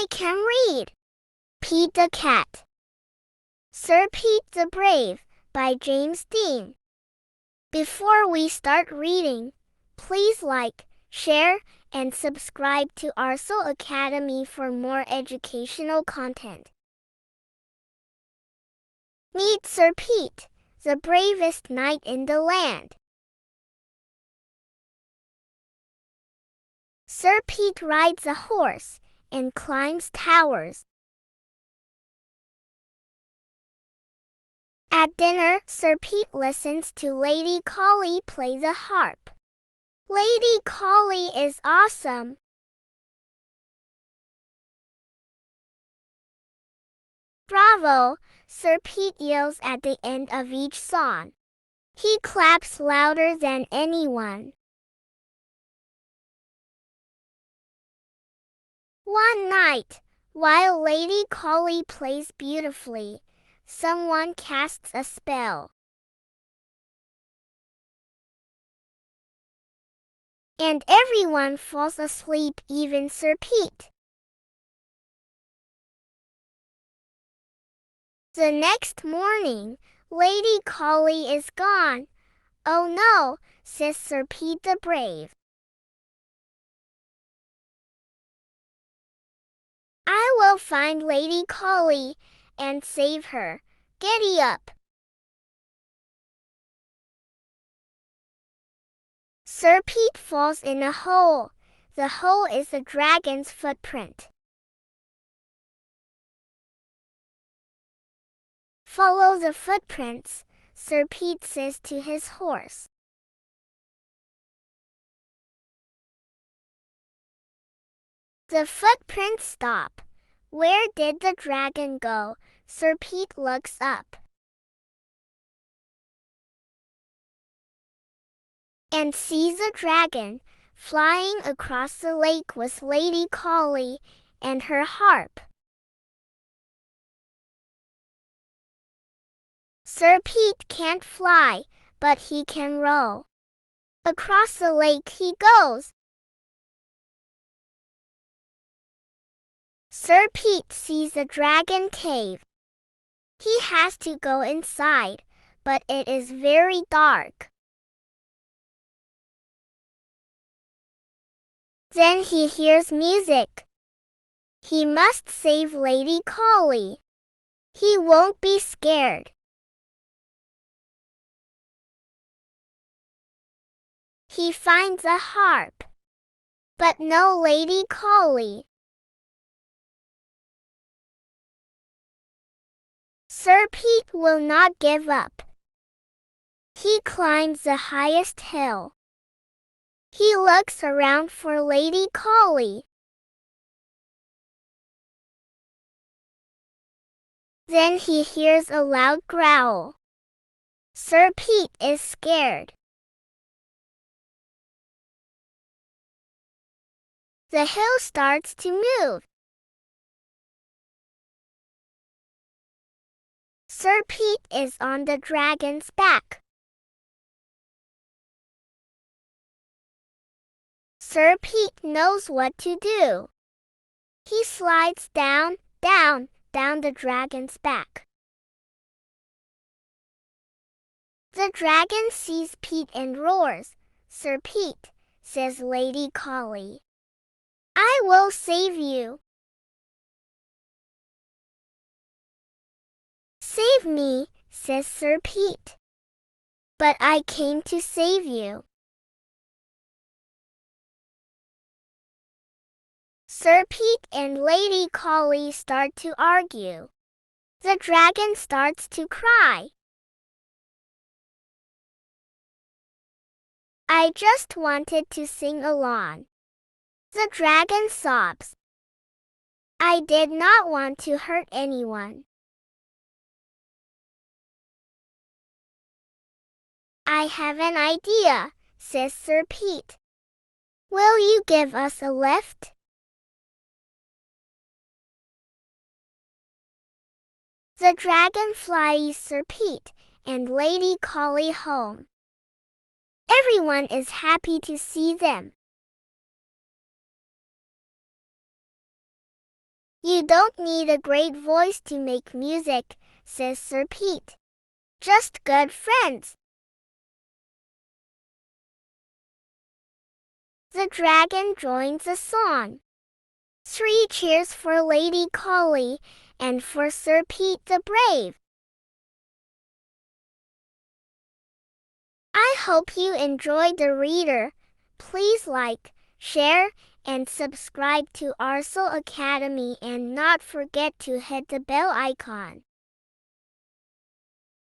I can read. Pete the Cat. Sir Pete the Brave by James Dean. Before we start reading, please like, share, and subscribe to our Soul Academy for more educational content. Meet Sir Pete, the bravest knight in the land. Sir Pete rides a horse and climbs towers. At dinner, Sir Pete listens to Lady Collie play the harp. Lady Collie is awesome. Bravo! Sir Pete yells at the end of each song. He claps louder than anyone. One night, while Lady Collie plays beautifully, someone casts a spell. And everyone falls asleep, even Sir Pete. The next morning, Lady Collie is gone. Oh no, says Sir Pete the Brave. I will find Lady Collie and save her. Giddy up. Sir Pete falls in a hole. The hole is a dragon's footprint. Follow the footprints, Sir Pete says to his horse. The footprints stop. Where did the dragon go? Sir Pete looks up. And sees a dragon flying across the lake with Lady Collie and her harp. Sir Pete can't fly, but he can row. Across the lake he goes. Sir Pete sees a dragon cave. He has to go inside, but it is very dark. Then he hears music. He must save Lady Collie. He won't be scared. He finds a harp, but no Lady Collie. Sir Pete will not give up. He climbs the highest hill. He looks around for Lady Collie. Then he hears a loud growl. Sir Pete is scared. The hill starts to move. Sir Pete is on the dragon's back. Sir Pete knows what to do. He slides down the dragon's back. The dragon sees Pete and roars. Sir Pete, says Lady Collie, I will save you. Save me, says Sir Pete. But I came to save you. Sir Pete and Lady Collie start to argue. The dragon starts to cry. I just wanted to sing along. The dragon sobs. I did not want to hurt anyone. I have an idea, says Sir Pete. Will you give us a lift? The dragon flies Sir Pete and Lady Collie home. Everyone is happy to see them. You don't need a great voice to make music, says Sir Pete. Just good friends. The dragon joins the song. 3 cheers for Lady Collie and for Sir Pete the Brave. I hope you enjoyed the reader. Please like, share, and subscribe to Arcel Academy and not forget to hit the bell icon.